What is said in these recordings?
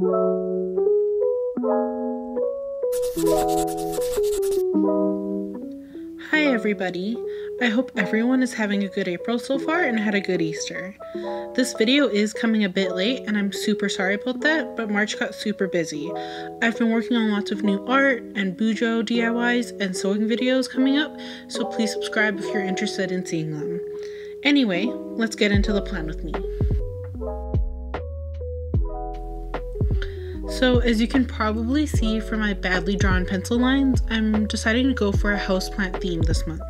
Hi everybody! I hope everyone is having a good April so far and had a good Easter. This video is coming a bit late and I'm super sorry about that, but March got super busy. I've been working on lots of new art and Bujo DIYs and sewing videos coming up, so please subscribe if you're interested in seeing them. Anyway, let's get into the plan with me. So as you can probably see from my badly drawn pencil lines, I'm deciding to go for a houseplant theme this month.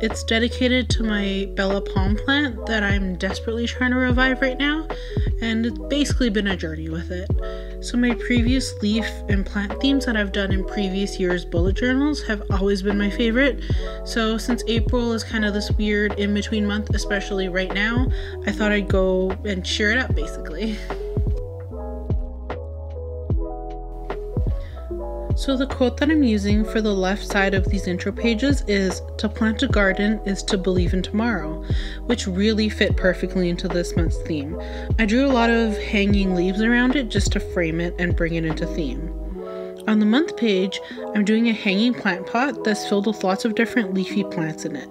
It's dedicated to my Bella Palm plant that I'm desperately trying to revive right now, and it's basically been a journey with it. So my previous leaf and plant themes that I've done in previous years' bullet journals have always been my favorite, so since April is kind of this weird in-between month, especially right now, I thought I'd go and cheer it up basically. So the quote that I'm using for the left side of these intro pages is, "To plant a garden is to believe in tomorrow," which really fit perfectly into this month's theme. I drew a lot of hanging leaves around it just to frame it and bring it into theme. On the month page, I'm doing a hanging plant pot that's filled with lots of different leafy plants in it.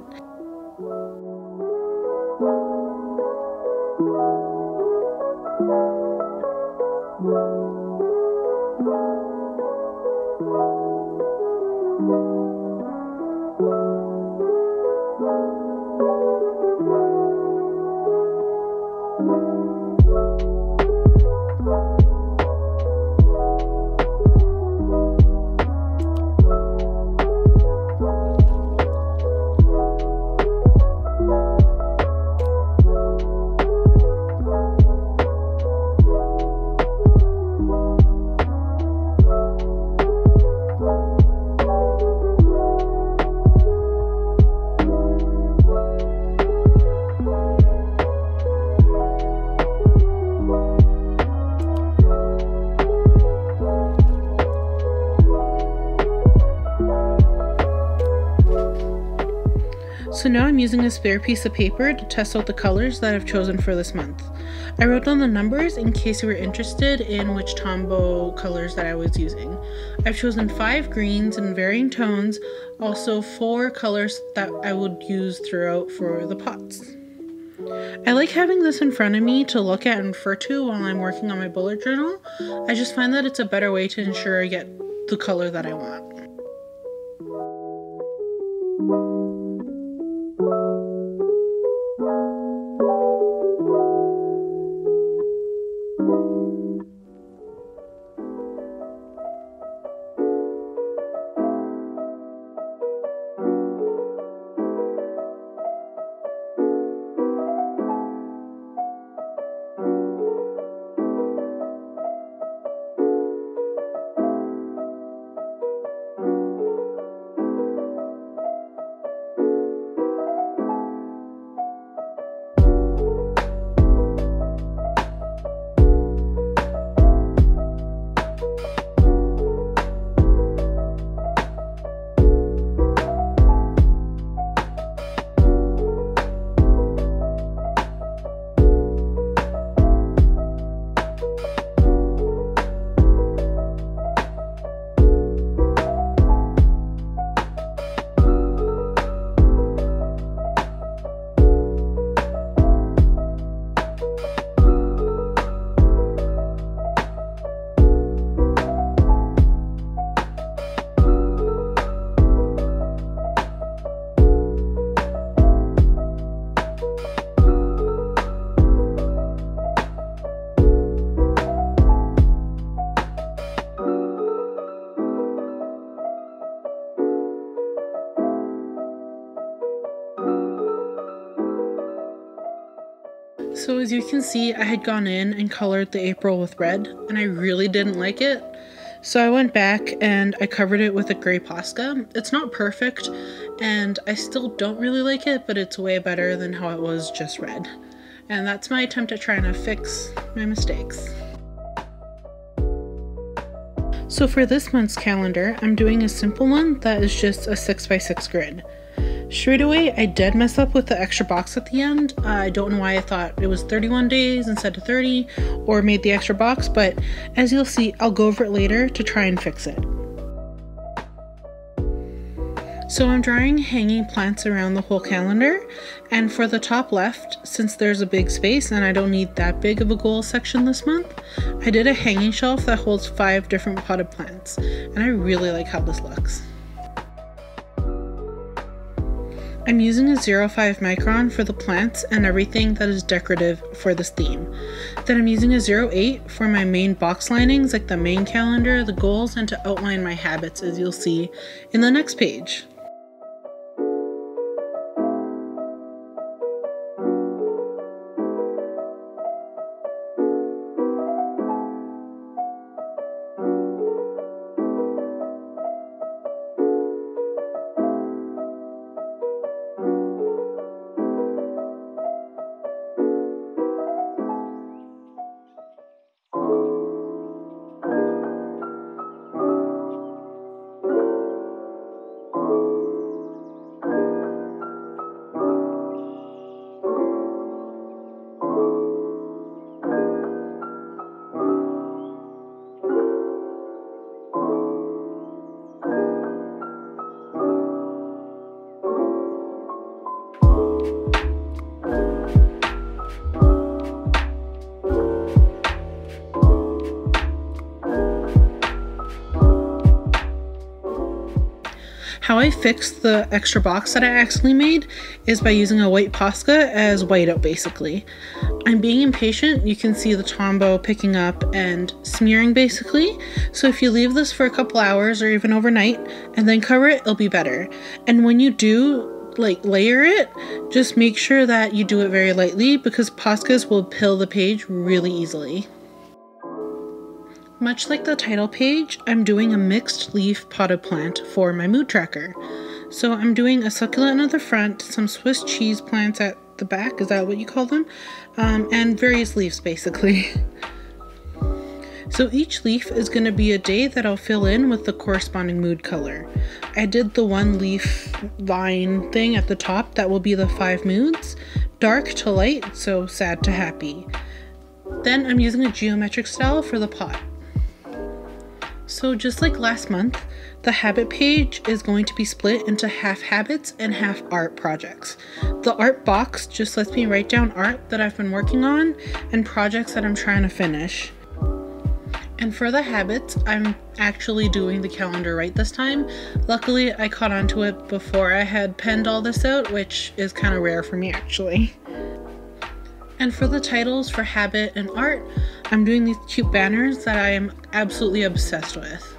So now I'm using a spare piece of paper to test out the colors that I've chosen for this month. I wrote down the numbers in case you were interested in which Tombow colors that I was using. I've chosen 5 greens in varying tones, also 4 colors that I would use throughout for the pots. I like having this in front of me to look at and refer to while I'm working on my bullet journal. I just find that it's a better way to ensure I get the color that I want. So as you can see, I had gone in and colored the April with red, and I really didn't like it. So I went back and I covered it with a gray Posca. It's not perfect, and I still don't really like it, but it's way better than how it was just red. And that's my attempt at trying to fix my mistakes. So for this month's calendar, I'm doing a simple one that is just a 6x6 grid. Straight away, I did mess up with the extra box at the end. I don't know why I thought it was 31 days instead of 30, or made the extra box, but as you'll see, I'll go over it later to try and fix it. So I'm drawing hanging plants around the whole calendar, and for the top left, since there's a big space and I don't need that big of a goal section this month, I did a hanging shelf that holds 5 different potted plants, and I really like how this looks. I'm using a 0.5 micron for the plants and everything that is decorative for this theme. Then I'm using a 0.8 for my main box linings like the main calendar, the goals, and to outline my habits, as you'll see in the next page. How I fixed the extra box that I accidentally made is by using a white Posca as whiteout basically. I'm being impatient. You can see the Tombow picking up and smearing basically. So if you leave this for a couple hours or even overnight and then cover it, it'll be better. And when you do layer it, just make sure that you do it very lightly because Poscas will pill the page really easily. Much like the title page, I'm doing a mixed leaf potted plant for my mood tracker. So I'm doing a succulent at the front, some Swiss cheese plants at the back, is that what you call them? And various leaves basically. So each leaf is going to be a day that I'll fill in with the corresponding mood color. I did the one leaf line thing at the top that will be the 5 moods, dark to light, so sad to happy. Then I'm using a geometric style for the pot. So just like last month, the habit page is going to be split into half habits and half art projects. The art box just lets me write down art that I've been working on and projects that I'm trying to finish. And for the habits, I'm actually doing the calendar right this time. Luckily, I caught onto it before I had penned all this out, which is kind of rare for me actually. And for the titles for habit and art, I'm doing these cute banners that I am absolutely obsessed with.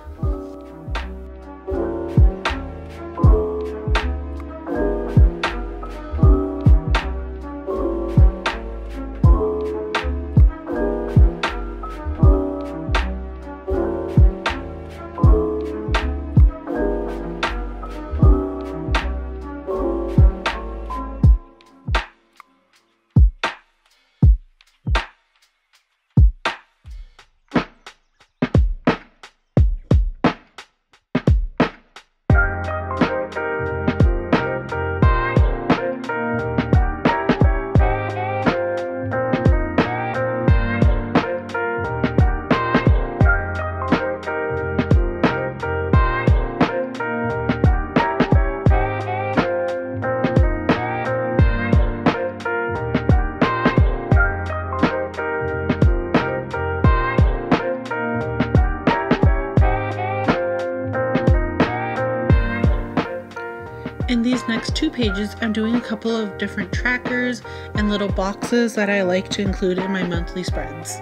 In these next 2 pages, I'm doing a couple of different trackers and little boxes that I like to include in my monthly spreads.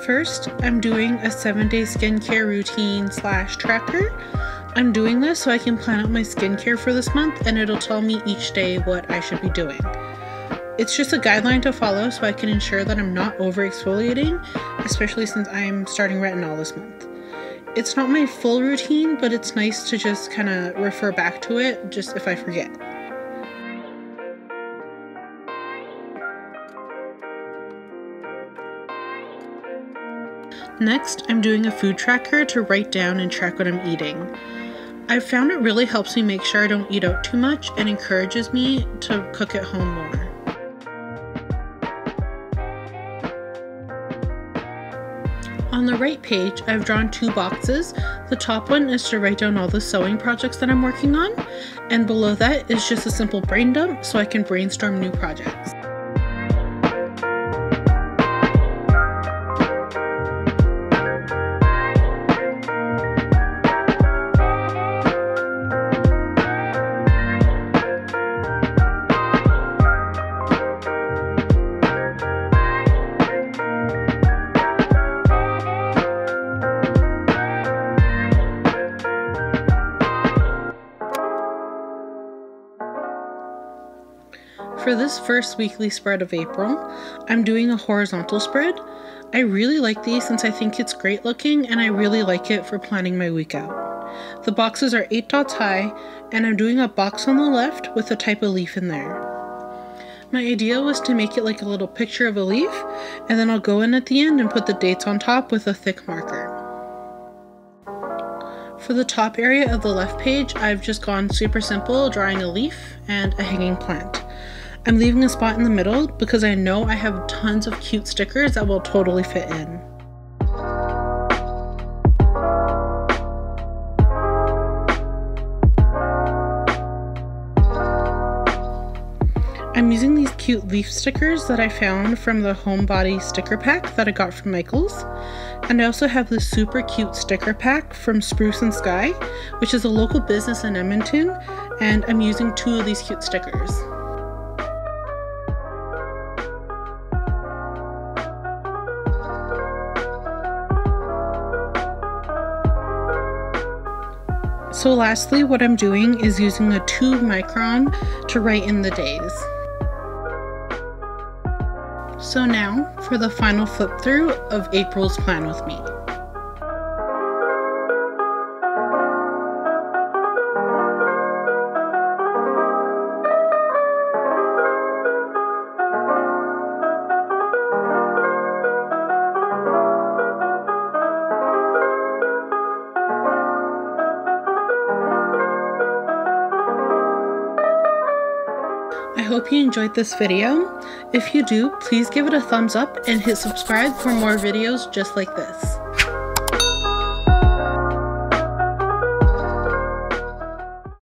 First, I'm doing a 7-day skincare routine / tracker. I'm doing this so I can plan out my skincare for this month and it'll tell me each day what I should be doing. It's just a guideline to follow so I can ensure that I'm not over exfoliating, especially since I'm starting retinol this month. It's not my full routine, but it's nice to just kind of refer back to it just if I forget. Next, I'm doing a food tracker to write down and track what I'm eating. I've found it really helps me make sure I don't eat out too much and encourages me to cook at home more. On the right page, I've drawn 2 boxes. The top one is to write down all the sewing projects that I'm working on, and below that is just a simple brain dump so I can brainstorm new projects. For this first weekly spread of April, I'm doing a horizontal spread. I really like these since I think it's great looking and I really like it for planning my week out. The boxes are 8 dots high and I'm doing a box on the left with a type of leaf in there. My idea was to make it like a little picture of a leaf, and then I'll go in at the end and put the dates on top with a thick marker. For the top area of the left page, I've just gone super simple, drawing a leaf and a hanging plant. I'm leaving a spot in the middle because I know I have tons of cute stickers that will totally fit in. I'm using these cute leaf stickers that I found from the Homebody sticker pack that I got from Michael's. And I also have this super cute sticker pack from Spruce and Sky, which is a local business in Edmonton, and I'm using 2 of these cute stickers. So lastly, what I'm doing is using a 2 micron to write in the days. So now for the final flip through of April's plan with me. I hope you enjoyed this video. If you do, please give it a thumbs up and hit subscribe for more videos just like this.